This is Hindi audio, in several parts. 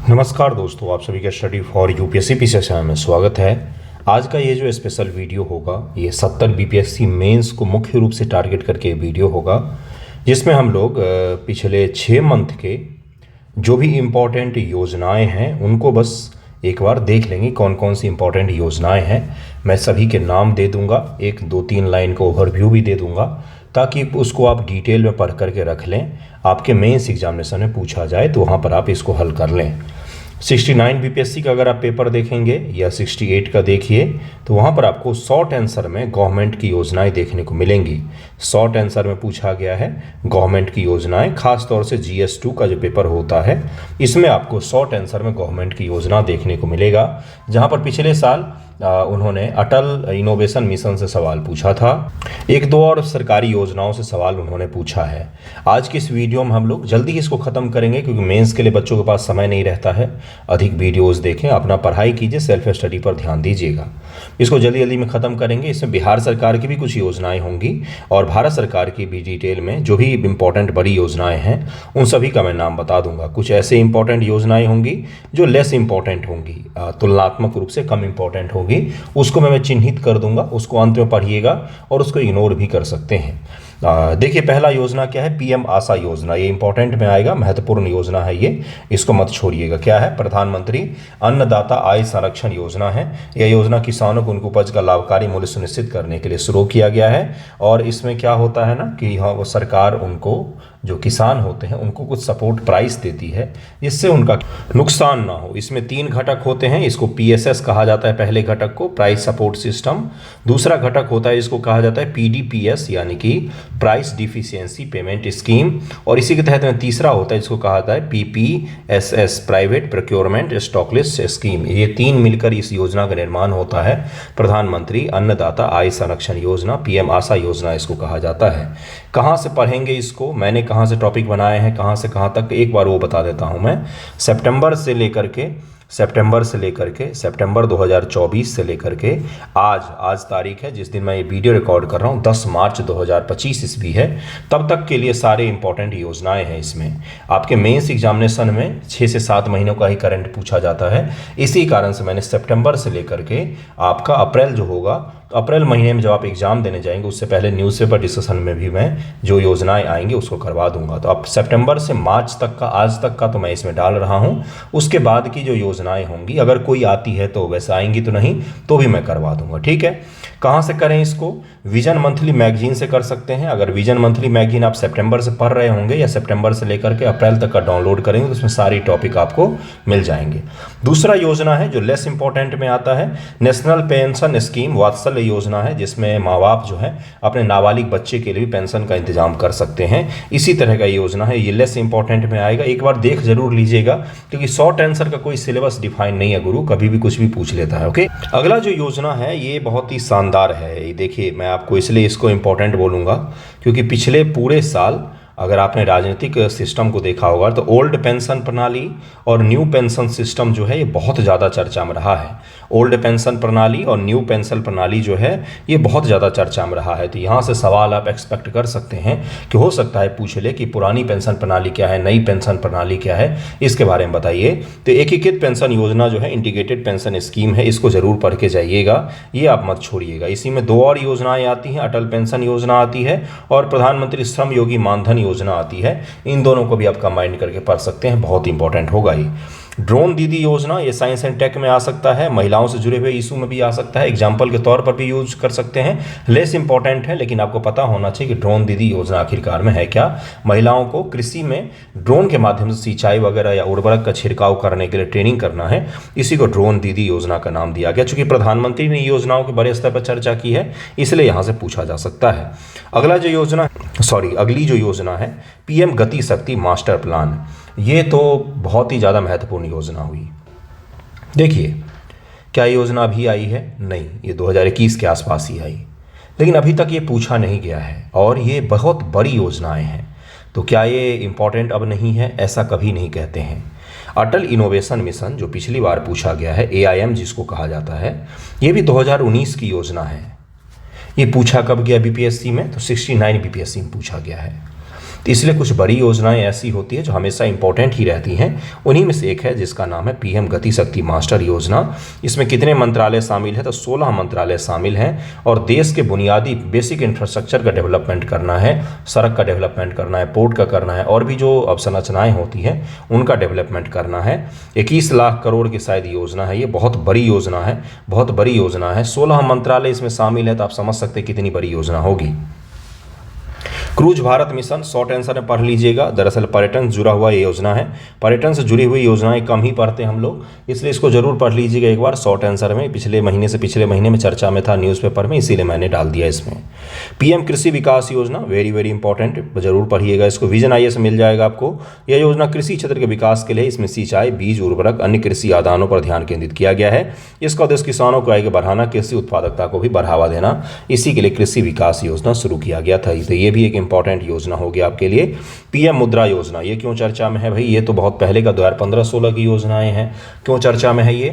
नमस्कार दोस्तों, आप सभी का study for UPSC P session में स्वागत है। आज का ये जो स्पेशल वीडियो होगा ये 70 बीपीएससी मेंस को मुख्य रूप से टारगेट करके वीडियो होगा, जिसमें हम लोग पिछले 6 मंथ के जो भी इम्पोर्टेंट योजनाएं हैं उनको बस एक बार देख लेंगे। कौन कौन सी इम्पोर्टेंट योजनाएं हैं मैं सभी के नाम दे दूंगा, एक 2-3 लाइन का ओवरव्यू भी दे दूंगा ताकि उसको आप डिटेल में पढ़ करके रख लें। आपके मेंस एग्जामिनेशन में पूछा जाए तो वहाँ पर आप इसको हल कर लें। 69 बीपीएससी का अगर आप पेपर देखेंगे या 68 का देखिए तो वहाँ पर आपको शॉर्ट आंसर में गवर्नमेंट की योजनाएं देखने को मिलेंगी। शॉर्ट आंसर में पूछा गया है गवर्नमेंट की योजनाएं, खास तौर से GS2 का जो पेपर होता है इसमें आपको शॉर्ट आंसर में गवर्नमेंट की योजना देखने को मिलेगा। जहाँ पर पिछले साल उन्होंने अटल इनोवेशन मिशन से सवाल पूछा था, 1-2 और सरकारी योजनाओं से सवाल उन्होंने पूछा है। आज की इस वीडियो में हम लोग जल्दी ही इसको ख़त्म करेंगे क्योंकि मेंस के लिए बच्चों के पास समय नहीं रहता है। अधिक वीडियोस देखें, अपना पढ़ाई कीजिए, सेल्फ स्टडी पर ध्यान दीजिएगा। इसको जल्दी जल्दी में ख़त्म करेंगे। इसमें बिहार सरकार की भी कुछ योजनाएं होंगी और भारत सरकार की भी डिटेल में जो भी इंपॉर्टेंट बड़ी योजनाएं हैं उन सभी का मैं नाम बता दूंगा। कुछ ऐसे इंपॉर्टेंट योजनाएं होंगी जो लेस इंपॉर्टेंट होंगी, तुलनात्मक रूप से कम इंपॉर्टेंट होगी, उसको मैं चिन्हित कर दूंगा। उसको अंत में पढ़िएगा और उसको इग्नोर भी कर सकते हैं। देखिए पहला योजना क्या है, पीएम आशा योजना। ये इंपॉर्टेंट में आएगा, महत्वपूर्ण योजना है ये, इसको मत छोड़िएगा। क्या है? प्रधानमंत्री अन्नदाता आय संरक्षण योजना है। यह योजना किसानों को उनकी उपज का लाभकारी मूल्य सुनिश्चित करने के लिए शुरू किया गया है। और इसमें क्या होता है ना कि हाँ, वो सरकार उनको, जो किसान होते हैं उनको कुछ सपोर्ट प्राइस देती है जिससे उनका नुकसान ना हो। इसमें 3 घटक होते हैं। इसको PSS कहा जाता है, पहले घटक को प्राइस सपोर्ट सिस्टम। दूसरा घटक होता है इसको कहा जाता है PDPS यानी कि प्राइस डिफिशियंसी पेमेंट स्कीम। और इसी के तहत में तीसरा होता है इसको कहा जाता है PPSS private procurement stock list scheme. ये 3 मिलकर इस योजना का निर्माण होता है। प्रधानमंत्री अन्नदाता आय संरक्षण योजना, PM आशा योजना इसको कहा जाता है। कहाँ से पढ़ेंगे इसको, मैंने कहाँ से टॉपिक बनाए हैं, कहाँ से कहाँ तक, एक बार वो बता देता हूँ मैं। सितंबर 2024 से लेकर के आज तारीख है जिस दिन मैं ये वीडियो रिकॉर्ड कर रहा हूँ, 10 मार्च 2025 ईस्वी है, तब तक के लिए सारे इंपॉर्टेंट योजनाएं हैं। इसमें आपके मेंस एग्जामिनेशन में 6 से 7 महीनों का ही करंट पूछा जाता है। इसी कारण से मैंने सितंबर से लेकर के आपका अप्रैल जो होगा, तो अप्रैल महीने में जब आप एग्जाम देने जाएंगे उससे पहले न्यूज़पेपर डिस्कशन में भी मैं जो योजनाएं आएंगी उसको करवा दूंगा। तो अब सितंबर से मार्च तक का, आज तक का तो मैं इसमें डाल रहा हूं। उसके बाद की जो योजनाएं होंगी, अगर कोई आती है तो वैसे आएंगी, तो नहीं तो भी मैं करवा दूंगा। ठीक है, कहाँ से करें इसको? विजन मंथली मैगजीन से कर सकते हैं। अगर विजन मंथली मैगजीन आप सितंबर से पढ़ रहे होंगे या सितंबर से लेकर के अप्रैल तक का डाउनलोड करेंगे तो उसमें सारी टॉपिक आपको मिल जाएंगे। दूसरा योजना है जो लेस इंपॉर्टेंट में आता है, नेशनल पेंशन स्कीम वात्सल्य योजना है, जिसमें माँ बाप जो है अपने नाबालिग बच्चे के लिए भी पेंशन का इंतजाम कर सकते हैं। इसी तरह का योजना है, ये लेस इंपॉर्टेंट में आएगा। एक बार देख जरूर लीजिएगा क्योंकि शॉर्ट आंसर का कोई सिलेबस डिफाइन नहीं है गुरु, कभी भी कुछ भी पूछ लेता है। ओके, अगला जो योजना है ये बहुत ही शानदार है। देखिए मैं आपको इसलिए इसको इंपॉर्टेंट बोलूँगा क्योंकि पिछले पूरे साल अगर आपने राजनीतिक सिस्टम को देखा होगा तो ओल्ड पेंशन प्रणाली और न्यू पेंशन सिस्टम जो है ये बहुत ज़्यादा चर्चा में रहा है। ओल्ड पेंशन प्रणाली और न्यू पेंशन प्रणाली जो है ये बहुत ज़्यादा चर्चा में रहा है। तो यहाँ से सवाल आप एक्सपेक्ट कर सकते हैं कि हो सकता है पूछ ले कि पुरानी पेंशन प्रणाली क्या है, नई पेंशन प्रणाली क्या है, इसके बारे में बताइए। तो एकीकृत पेंशन योजना जो है इंटीग्रेटेड पेंशन स्कीम है, इसको ज़रूर पढ़ के जाइएगा, ये आप मत छोड़िएगा। इसी में 2 और योजनाएँ आती हैं, अटल पेंशन योजना आती है और प्रधानमंत्री श्रम योगी मानधन योजना आती है। इन दोनों को भी आप कंबाइन करके पढ़ सकते हैं, बहुत इंपॉर्टेंट होगा ये। ड्रोन दीदी योजना, ये साइंस एंड टेक में आ सकता है, महिलाओं से जुड़े हुए इशू में भी आ सकता है, एग्जाम्पल के तौर पर भी यूज कर सकते हैं। लेस इंपॉर्टेंट है लेकिन आपको पता होना चाहिए कि ड्रोन दीदी योजना आखिरकार में है क्या। महिलाओं को कृषि में ड्रोन के माध्यम से सिंचाई वगैरह या उर्वरक का छिड़काव करने के लिए ट्रेनिंग करना है, इसी को ड्रोन दीदी योजना का नाम दिया गया। चूंकि प्रधानमंत्री ने योजनाओं के बड़े स्तर पर चर्चा की है इसलिए यहाँ से पूछा जा सकता है। अगली जो योजना है PM गति शक्ति मास्टर प्लान, ये तो बहुत ही ज़्यादा महत्वपूर्ण योजना हुई। देखिए क्या योजना अभी आई है? नहीं, ये 2021 के आसपास ही आई, लेकिन अभी तक ये पूछा नहीं गया है और ये बहुत बड़ी योजनाएं हैं। तो क्या ये इम्पॉर्टेंट अब नहीं है? ऐसा कभी नहीं कहते हैं। अटल इनोवेशन मिशन जो पिछली बार पूछा गया है, AIM जिसको कहा जाता है, ये भी 2019 की योजना है। ये पूछा कब गया BPSC में? तो 69 BPSC में पूछा गया है। तो इसलिए कुछ बड़ी योजनाएं ऐसी होती है जो हमेशा इंपॉर्टेंट ही रहती हैं। उन्हीं में से एक है जिसका नाम है पीएम गति शक्ति मास्टर योजना। इसमें कितने मंत्रालय शामिल है? तो 16 मंत्रालय शामिल हैं और देश के बुनियादी बेसिक इंफ्रास्ट्रक्चर का डेवलपमेंट करना है, सड़क का डेवलपमेंट करना है, पोर्ट का करना है और भी जो अवसंरचनाएं होती हैं उनका डेवलपमेंट करना है। 21 लाख करोड़ की शायद योजना है, ये बहुत बड़ी योजना है, बहुत बड़ी योजना है। 16 मंत्रालय इसमें शामिल है, तो आप समझ सकते हैं कितनी बड़ी योजना होगी। Cruise Bharat mission short answer में पढ़ लीजिएगा। दरअसल पर्यटन से जुड़ा हुआ ये योजना है। पर्यटन से जुड़ी हुई योजनाएं कम ही पढ़ते हैं हम लोग, इसलिए इसको जरूर पढ़ लीजिएगा एक बार शॉर्ट आंसर में। पिछले महीने में चर्चा में था न्यूज़पेपर में, इसीलिए मैंने डाल दिया इसमें। पीएम कृषि विकास योजना वेरी वेरी इंपॉर्टेंट, जरूर पढ़िएगा इसको। विजन आईएएस मिल जाएगा आपको। यह योजना कृषि क्षेत्र के विकास के लिए, इसमें सिंचाई, बीज, उर्वरक, अन्य कृषि आदानों पर ध्यान केंद्रित किया गया है। इसका उद्देश्य किसानों को आय बढ़ाना, कृषि उत्पादकता को भी बढ़ावा देना, इसी के लिए कृषि विकास योजना शुरू किया गया था। तो ये भी एक इंपॉर्टेंट योजना हो गया आपके लिए। पीएम मुद्रा योजना, ये क्यों चर्चा में है भाई? ये तो बहुत पहले का 2015-16 की योजनाएं हैं। क्यों चर्चा में है ये?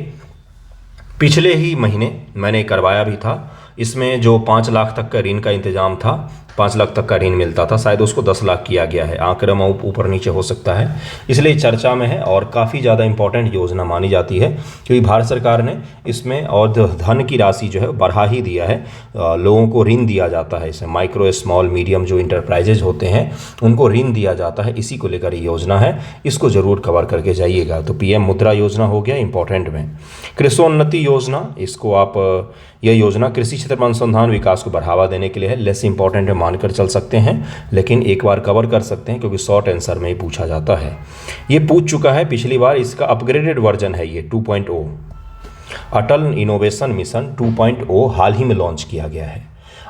पिछले ही महीने मैंने करवाया भी था। इसमें जो 5 लाख तक का ऋण का इंतजाम था, 5 लाख तक का ऋण मिलता था, शायद उसको 10 लाख किया गया है। आंकड़ा में ऊपर नीचे हो सकता है, इसलिए चर्चा में है और काफ़ी ज़्यादा इंपॉर्टेंट योजना मानी जाती है, क्योंकि भारत सरकार ने इसमें और धन की राशि जो है बढ़ा ही दिया है। लोगों को ऋण दिया जाता है, इसमें माइक्रो स्मॉल मीडियम जो इंटरप्राइजेज होते हैं उनको ऋण दिया जाता है, इसी को लेकर ये योजना है। इसको ज़रूर कवर करके जाइएगा। तो पीएम मुद्रा योजना हो गया इंपॉर्टेंट में। कृषि योजना, इसको आप, यह योजना कृषि क्षेत्र में अनुसंधान विकास को बढ़ावा देने के लिए है। लेस इंपॉर्टेंट है मानकर चल सकते हैं, लेकिन एक बार कवर कर सकते हैं क्योंकि शॉर्ट आंसर में ही पूछा जाता है। ये पूछ चुका है पिछली बार, इसका अपग्रेडेड वर्जन है ये 2.0। अटल इनोवेशन मिशन 2.0 हाल ही में लॉन्च किया गया है।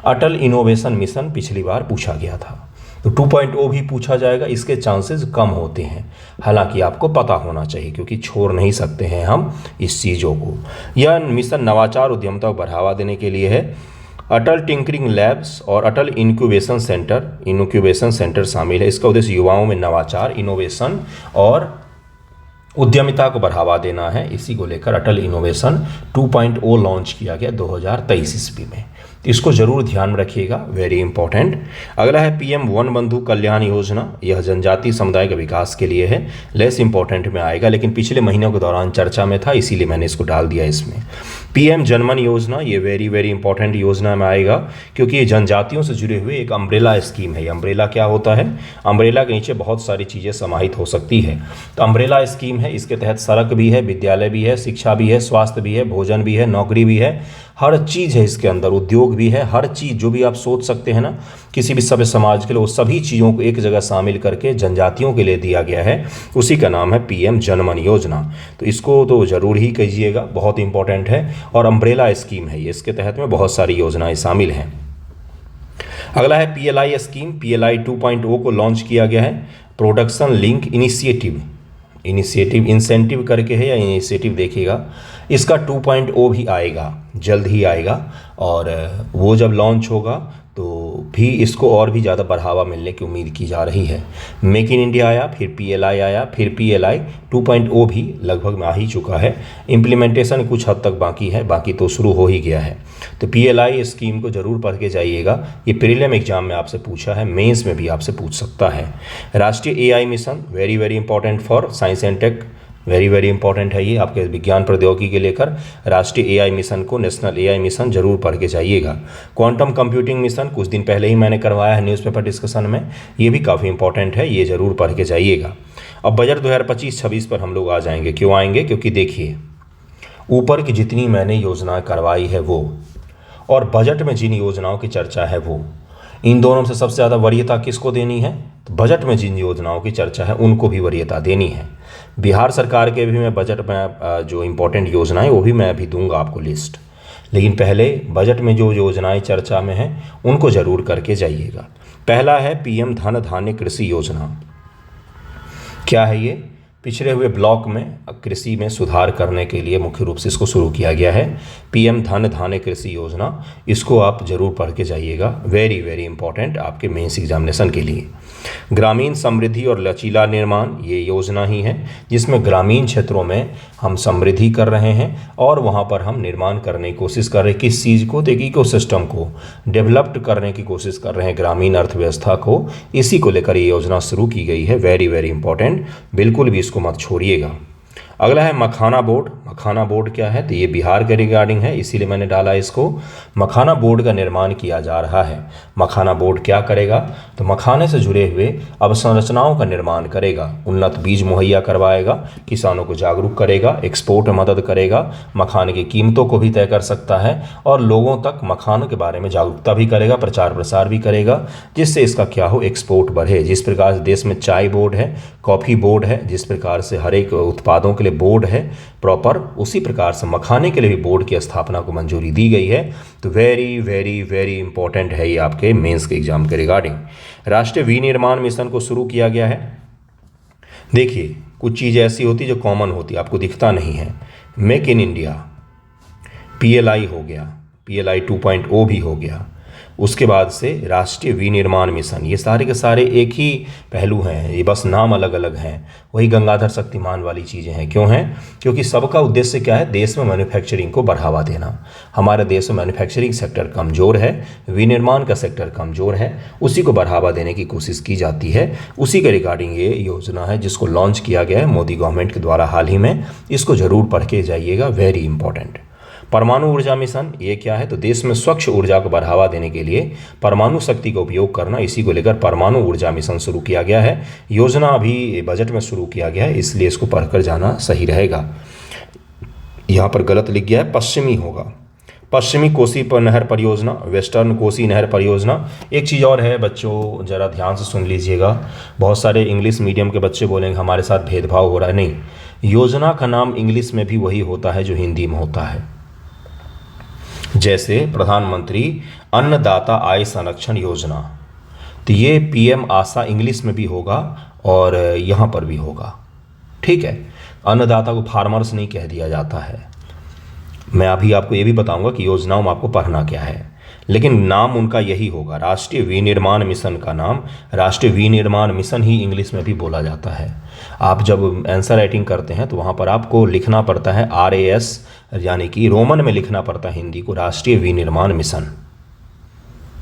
अटल इनोवेशन मिशन पिछली बार पूछा गया था, तो 2.0 भी पूछा जाएगा। इसके चांसेस कम होते हैं, हालांकि आपको पता होना चाहिए क्योंकि छोड़ नहीं सकते हैं हम इस चीज़ों को। यह मिशन नवाचार उद्यमिता को बढ़ावा देने के लिए है। अटल टिंकरिंग लैब्स और अटल इनक्यूबेशन सेंटर शामिल है। इसका उद्देश्य युवाओं में नवाचार, इनोवेशन और उद्यमिता को बढ़ावा देना है। इसी को लेकर अटल इनोवेशन 2.0 लॉन्च किया गया 2023 ईस्वी में। इसको जरूर ध्यान में रखिएगा, वेरी इंपॉर्टेंट। अगला है पीएम वन बंधु कल्याण योजना। यह जनजातीय समुदाय के विकास के लिए है, लेस इंपॉर्टेंट में आएगा, लेकिन पिछले महीनों के दौरान चर्चा में था, इसीलिए मैंने इसको डाल दिया इसमें। पीएम जनमन योजना, ये वेरी वेरी इंपॉर्टेंट योजना में आएगा क्योंकि ये जनजातियों से जुड़े हुए एक अम्ब्रेला स्कीम है। अम्ब्रेला क्या होता है? अम्ब्रेला के नीचे बहुत सारी चीज़ें समाहित हो सकती है, तो अम्ब्रेला स्कीम है। इसके तहत सड़क भी है, विद्यालय भी है, शिक्षा भी है, स्वास्थ्य भी है, भोजन भी है, नौकरी भी है, हर चीज़ है इसके अंदर, उद्योग भी है, हर चीज़ जो भी आप सोच सकते हैं ना किसी भी सभ्य समाज के लिए, वो सभी चीज़ों को एक जगह शामिल करके जनजातियों के लिए दिया गया है। उसी का नाम है पीएम जनमन योजना। तो इसको तो ज़रूर ही कीजिएगा, बहुत इंपॉर्टेंट है और अम्ब्रेला स्कीम है ये। इसके तहत में बहुत सारी योजनाएं शामिल हैं। अगला है पीएलआई स्कीम। पीएलआई 2.0 को लॉन्च किया गया है। प्रोडक्शन लिंक इनिशिएटिव इंसेंटिव करके है या इनिशिएटिव, देखिएगा इसका 2.0 भी आएगा, जल्द ही आएगा और वो जब लॉन्च होगा तो भी इसको और भी ज़्यादा बढ़ावा मिलने की उम्मीद की जा रही है। मेक इन इंडिया आया, फिर पीएलआई आया, फिर पीएलआई 2.0 भी लगभग में आ ही चुका है। इम्प्लीमेंटेशन कुछ हद तक बाकी है, बाकी तो शुरू हो ही गया है। तो पीएलआई स्कीम को ज़रूर पढ़ के जाइएगा। ये प्रीलिम एग्जाम में आपसे पूछा है, मेंस में भी आपसे पूछ सकता है। राष्ट्रीय AI mission very very important for science and tech, very very important है ये आपके विज्ञान प्रौद्योगिकी के लेकर। राष्ट्रीय एआई मिशन को, नेशनल एआई मिशन जरूर पढ़ के जाइएगा। क्वांटम कंप्यूटिंग मिशन कुछ दिन पहले ही मैंने करवाया है न्यूज़पेपर डिस्कशन में, ये भी काफ़ी इंपॉर्टेंट है, ये जरूर पढ़ के जाइएगा। अब बजट 2025-26 पर हम लोग आ जाएंगे। क्यों आएंगे? क्योंकि देखिए ऊपर की जितनी मैंने योजनाएं करवाई है वो, और बजट में जिन योजनाओं की चर्चा है वो, इन दोनों से सबसे ज़्यादा वरीयता किसको देनी है? तो बजट में जिन योजनाओं की चर्चा है उनको भी वरीयता देनी है। बिहार सरकार के भी मैं बजट में जो इम्पोर्टेंट योजनाएं वो भी मैं अभी दूंगा आपको लिस्ट, लेकिन पहले बजट में जो योजनाएं चर्चा में हैं उनको ज़रूर करके जाइएगा। पहला है पीएम धन धान्य कृषि योजना। क्या है ये? पिछड़े हुए ब्लॉक में कृषि में सुधार करने के लिए मुख्य रूप से इसको शुरू किया गया है, पीएम धन धान्य कृषि योजना। इसको आप जरूर पढ़ के जाइएगा, वेरी वेरी इंपॉर्टेंट आपके मेंस एग्जामिनेशन के लिए। ग्रामीण समृद्धि और लचीला निर्माण, ये योजना ही है जिसमें ग्रामीण क्षेत्रों में हम समृद्धि कर रहे हैं और वहाँ पर हम निर्माण करने की कोशिश कर रहे हैं। किस चीज़ को? देखिए, इकोसिस्टम को डेवलप्ड करने की कोशिश कर रहे हैं, ग्रामीण अर्थव्यवस्था को। इसी को लेकर ये योजना शुरू की गई है। वेरी वेरी इंपॉर्टेंट, बिल्कुल भी इसको मत छोड़िएगा। अगला है मखाना बोर्ड। मखाना बोर्ड क्या है? तो ये बिहार के रिगार्डिंग है, इसीलिए मैंने डाला इसको। मखाना बोर्ड का निर्माण किया जा रहा है। मखाना बोर्ड क्या करेगा? तो मखाने से जुड़े हुए अवसंरचनाओं का निर्माण करेगा, उन्नत बीज मुहैया करवाएगा, किसानों को जागरूक करेगा, एक्सपोर्ट में मदद करेगा, मखाने की कीमतों को भी तय कर सकता है और लोगों तक मखानों के बारे में जागरूकता भी करेगा, प्रचार प्रसार भी करेगा, जिससे इसका क्या हो, एक्सपोर्ट बढ़े। जिस प्रकार से देश में चाय बोर्ड है, कॉफ़ी बोर्ड है, जिस प्रकार से हर एक उत्पादों के लिए बोर्ड है प्रॉपर, उसी प्रकार से मखाने के लिए भी बोर्ड की स्थापना को मंजूरी दी गई है। तो वेरी वेरी वेरी इंपॉर्टेंट है ये आपके मेंस के एग्जाम के रिगार्डिंग। राष्ट्रीय विनिर्माण मिशन को शुरू किया गया है। देखिए, कुछ चीज़ें ऐसी होती है जो कॉमन होती है, आपको दिखता नहीं है। मेक इन इंडिया, PLI हो गया, PLI 2.0 भी हो गया। उसके बाद से राष्ट्रीय विनिर्माण मिशन, ये सारे के सारे एक ही पहलू हैं, ये बस नाम अलग अलग हैं। वही गंगाधर शक्तिमान वाली चीज़ें हैं। क्यों हैं? क्योंकि सबका उद्देश्य क्या है? देश में मैन्युफैक्चरिंग को बढ़ावा देना। हमारे देश में मैन्युफैक्चरिंग सेक्टर कमज़ोर है, विनिर्माण का सेक्टर कमज़ोर है, उसी को बढ़ावा देने की कोशिश की जाती है। उसी के रिगार्डिंग ये योजना है जिसको लॉन्च किया गया है मोदी गवर्नमेंट के द्वारा हाल ही में। इसको ज़रूर पढ़ के जाइएगा, वेरी इंपॉर्टेंट। परमाणु ऊर्जा मिशन, ये क्या है? तो देश में स्वच्छ ऊर्जा को बढ़ावा देने के लिए परमाणु शक्ति का उपयोग करना, इसी को लेकर परमाणु ऊर्जा मिशन शुरू किया गया है। योजना अभी बजट में शुरू किया गया है, इसलिए इसको पढ़कर जाना सही रहेगा। यहाँ पर गलत लिख गया है, पश्चिमी होगा। पश्चिमी कोसी पर नहर परियोजना, वेस्टर्न कोसी नहर परियोजना। एक चीज़ और है बच्चों, ज़रा ध्यान से सुन लीजिएगा। बहुत सारे इंग्लिश मीडियम के बच्चे बोलेंगे हमारे साथ भेदभाव हो रहा है। नहीं, योजना का नाम इंग्लिश में भी वही होता है जो हिंदी में होता है। जैसे प्रधानमंत्री अन्नदाता आय संरक्षण योजना, तो ये PM आशा इंग्लिश में भी होगा और यहाँ पर भी होगा। ठीक है, अन्नदाता को फार्मर्स नहीं कह दिया जाता है। मैं अभी आपको ये भी बताऊंगा कि योजनाओं में आपको पढ़ना क्या है, लेकिन नाम उनका यही होगा। राष्ट्रीय विनिर्माण मिशन का नाम राष्ट्रीय विनिर्माण मिशन ही इंग्लिश में भी बोला जाता है। आप जब आंसर राइटिंग करते हैं तो वहाँ पर आपको लिखना पड़ता है RAS, यानी कि रोमन में लिखना पड़ता है हिंदी को, राष्ट्रीय विनिर्माण मिशन,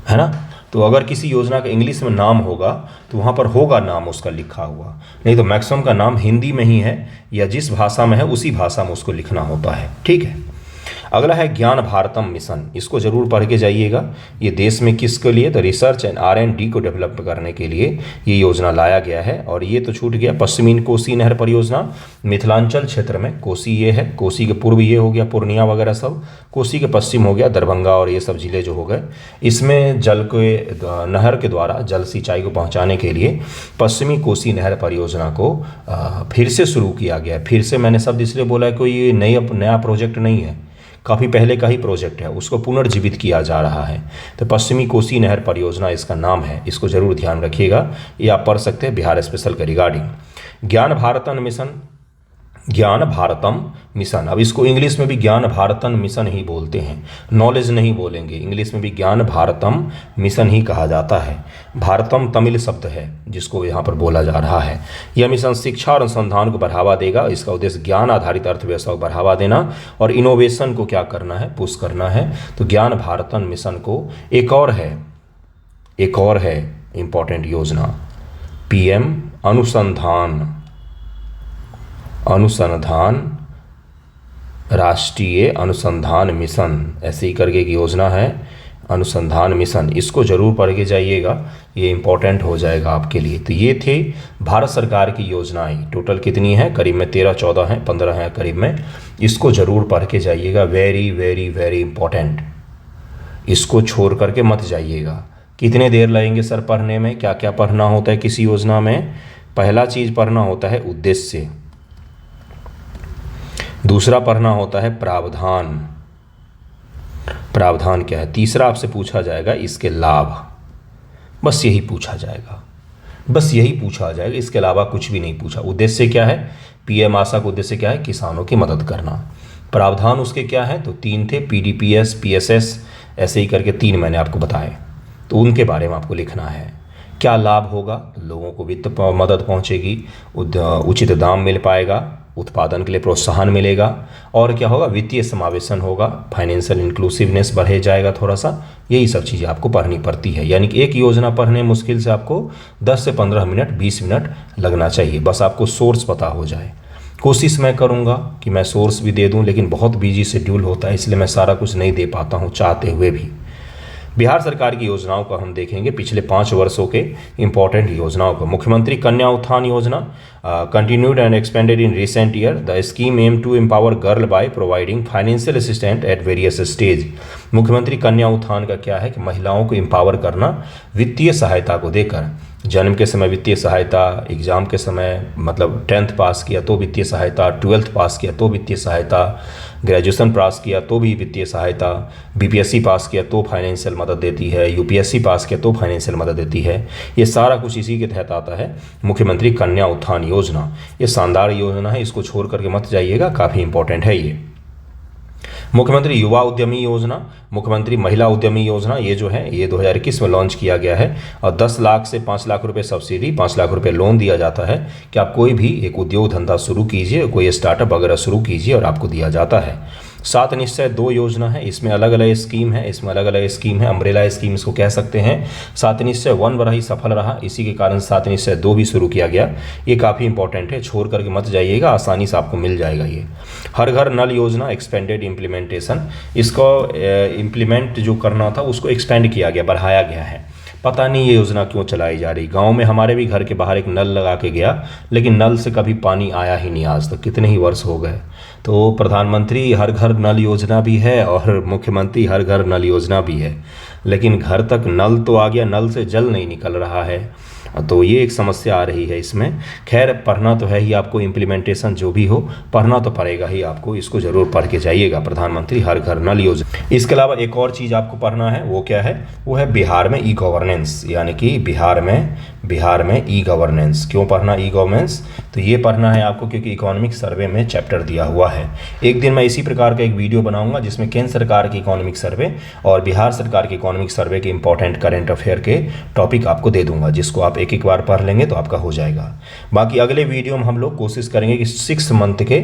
है ना। तो अगर किसी योजना का इंग्लिश में नाम होगा तो वहाँ पर होगा नाम उसका लिखा हुआ, नहीं तो मैक्सिमम का नाम हिंदी में ही है या जिस भाषा में है उसी भाषा में उसको लिखना होता है। ठीक है। अगला है ज्ञान भारतम मिशन, इसको जरूर पढ़ के जाइएगा। ये देश में किसके लिए? तो रिसर्च एंड R&D को डेवलप करने के लिए ये योजना लाया गया है। और ये तो छूट गया, पश्चिमी कोसी नहर परियोजना मिथिलांचल क्षेत्र में। कोसी ये है, कोसी के पूर्व ये हो गया पूर्णिया वगैरह सब, कोसी के पश्चिम हो गया दरभंगा और ये सब जिले जो हो गए। इसमें जल के नहर के द्वारा जल सिंचाई को पहुँचाने के लिए पश्चिमी कोसी नहर परियोजना को फिर से शुरू किया गया। फिर से मैंने शब्द इसलिए बोला है कोई ये नया प्रोजेक्ट नहीं है, काफ़ी पहले का ही प्रोजेक्ट है, उसको पुनर्जीवित किया जा रहा है। तो पश्चिमी कोसी नहर परियोजना इसका नाम है, इसको जरूर ध्यान रखिएगा। ये आप पढ़ सकते हैं बिहार स्पेशल के रिगार्डिंग। ज्ञान भारतम मिशन, ज्ञान भारतम मिशन, अब इसको इंग्लिश में भी ज्ञान भारतम मिशन ही बोलते हैं, नॉलेज नहीं बोलेंगे, इंग्लिश में भी ज्ञान भारतम मिशन ही कहा जाता है। भारतम तमिल शब्द है जिसको यहाँ पर बोला जा रहा है। यह मिशन शिक्षा और अनुसंधान को बढ़ावा देगा। इसका उद्देश्य ज्ञान आधारित अर्थव्यवस्था को बढ़ावा देना और इनोवेशन को क्या करना है, पुश करना है। तो ज्ञान भारतम मिशन को एक और है इंपॉर्टेंट योजना, PM अनुसंधान राष्ट्रीय अनुसंधान मिशन, ऐसे ही करके एक योजना है अनुसंधान मिशन। इसको जरूर पढ़ के जाइएगा, ये इंपॉर्टेंट हो जाएगा आपके लिए। तो ये थे भारत सरकार की योजनाएं, टोटल कितनी हैं? करीब में 13-14 हैं, 15 हैं करीब में। इसको जरूर पढ़ के जाइएगा, वेरी वेरी वेरी इंपॉर्टेंट। इसको छोड़ करके मत जाइएगा। कितने देर लगेंगे सर पढ़ने में? क्या क्या पढ़ना होता है किसी योजना में? पहला चीज़ पढ़ना होता है उद्देश्य, दूसरा पढ़ना होता है प्रावधान, प्रावधान क्या है, तीसरा आपसे पूछा जाएगा इसके लाभ, बस यही पूछा जाएगा, बस यही पूछा जाएगा, इसके अलावा कुछ भी नहीं पूछा। उद्देश्य क्या है? PM आशा का उद्देश्य क्या है? किसानों की मदद करना। प्रावधान उसके क्या है? तो 3 थे, PDPS, PSS, ऐसे ही करके 3 मैंने आपको बताए, तो उनके बारे में आपको लिखना है। क्या लाभ होगा? लोगों को वित्त मदद पहुंचेगी, उचित दाम मिल पाएगा, उत्पादन के लिए प्रोत्साहन मिलेगा, और क्या होगा? वित्तीय समावेशन होगा, फाइनेंशियल इंक्लूसिवनेस बढ़े जाएगा थोड़ा सा। यही सब चीज़ें आपको पढ़नी पड़ती है, यानी कि एक योजना पढ़ने में मुश्किल से आपको 10 से 15 मिनट 20 मिनट लगना चाहिए, बस आपको सोर्स पता हो जाए। कोशिश मैं करूँगा कि मैं सोर्स भी दे दूँ, लेकिन बहुत बिजी शेड्यूल होता है, इसलिए मैं सारा कुछ नहीं दे पाता हूँ चाहते हुए भी। बिहार सरकार की योजनाओं का हम देखेंगे, पिछले 5 वर्षों के इंपॉर्टेंट योजनाओं को। मुख्यमंत्री Kanya Utthan Yojana continued and expanded in recent year. The scheme aim to empower girl by providing financial assistant at various stage. Mukhyamantri Kanya उत्थान का क्या है कि महिलाओं को एम्पावर करना वित्तीय सहायता को देकर। जन्म के समय वित्तीय सहायता, एग्ज़ाम के समय मतलब 10th पास किया तो वित्तीय सहायता, 12th पास किया तो वित्तीय सहायता, ग्रेजुएशन पास किया तो भी वित्तीय सहायता, बीपीएससी पास किया तो फाइनेंशियल मदद देती है, यूपीएससी पास किया तो फाइनेंशियल मदद देती है। ये सारा कुछ इसी के तहत आता है मुख्यमंत्री कन्या उत्थान योजना। ये शानदार योजना है, इसको छोड़ करके मत जाइएगा, काफ़ी इंपॉर्टेंट है ये। मुख्यमंत्री युवा उद्यमी योजना, मुख्यमंत्री महिला उद्यमी योजना, ये जो है ये 2021 में लॉन्च किया गया है, और 10 लाख से 5 लाख रुपए सब्सिडी, 5 लाख रुपए लोन दिया जाता है कि आप कोई भी एक उद्योग धंधा शुरू कीजिए, कोई स्टार्टअप वगैरह शुरू कीजिए, और आपको दिया जाता है। 7 निश्चय 2 योजना है, इसमें अलग अलग स्कीम है, अम्ब्रेला स्कीम इसको कह सकते हैं। 7 निश्चय 1 बड़ा ही सफल रहा, इसी के कारण 7 निश्चय 2 भी शुरू किया गया। ये काफ़ी इंपॉर्टेंट है, छोड़ करके मत जाइएगा, आसानी से आपको मिल जाएगा ये। हर घर नल योजना एक्सपेंडेड इम्प्लीमेंटेशन, इसको इम्प्लीमेंट जो करना था उसको एक्सपेंड किया गया, बढ़ाया गया है। पता नहीं ये योजना क्यों चलाई जा रही। गांव में हमारे भी घर के बाहर एक नल लगा के गया, लेकिन नल से कभी पानी आया ही नहीं आज तक, कितने ही वर्ष हो गए। तो प्रधानमंत्री हर घर नल योजना भी है और मुख्यमंत्री हर घर नल योजना भी है, लेकिन घर तक नल तो आ गया, नल से जल नहीं निकल रहा है, तो ये एक समस्या आ रही है इसमें। खैर पढ़ना तो है ही आपको, इम्प्लीमेंटेशन जो भी हो पढ़ना तो पड़ेगा ही आपको, इसको ज़रूर पढ़ के जाइएगा, प्रधानमंत्री हर घर नल योजना। इसके अलावा एक और चीज़ आपको पढ़ना है, वो क्या है? वो है बिहार में ई गवर्नेंस, यानी कि बिहार में ई गवर्नेंस। क्यों पढ़ना ई गवर्नेंस? तो ये पढ़ना है आपको क्योंकि इकोनॉमिक सर्वे में चैप्टर दिया हुआ है। एक दिन मैं इसी प्रकार का एक वीडियो बनाऊंगा जिसमें केंद्र सरकार की इकोनॉमिक सर्वे और बिहार सरकार की इकोनॉमिक सर्वे के इंपॉर्टेंट करंट अफेयर के टॉपिक आपको दे दूंगा, जिसको आप एक एक बार पढ़ लेंगे तो आपका हो जाएगा। बाकी अगले वीडियो में हम लोग कोशिश करेंगे कि 6 मंथ के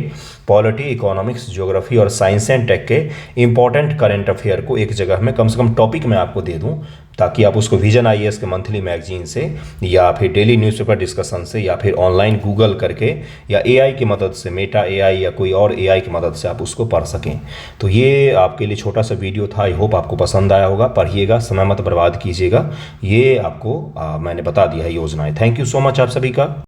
पॉलिटी, इकोनॉमिक्स, ज्योग्राफी और साइंस एंड टेक के इंपॉर्टेंट करंट अफेयर को एक जगह में से कम टॉपिक में आपको दे दूं, ताकि आप उसको विजन आईएएस के मंथली मैगजीन से या फिर डेली न्यूज़पेपर डिस्कशन से या फिर ऑनलाइन गूगल करके या एआई की मदद से, मेटा एआई या कोई और एआई की मदद से आप उसको पढ़ सकें। तो ये आपके लिए छोटा सा वीडियो था, आई होप आपको पसंद आया होगा। पढ़िएगा, समय मत बर्बाद कीजिएगा। ये आपको मैंने बता दिया है योजनाएं। थैंक यू सो मच आप सभी का।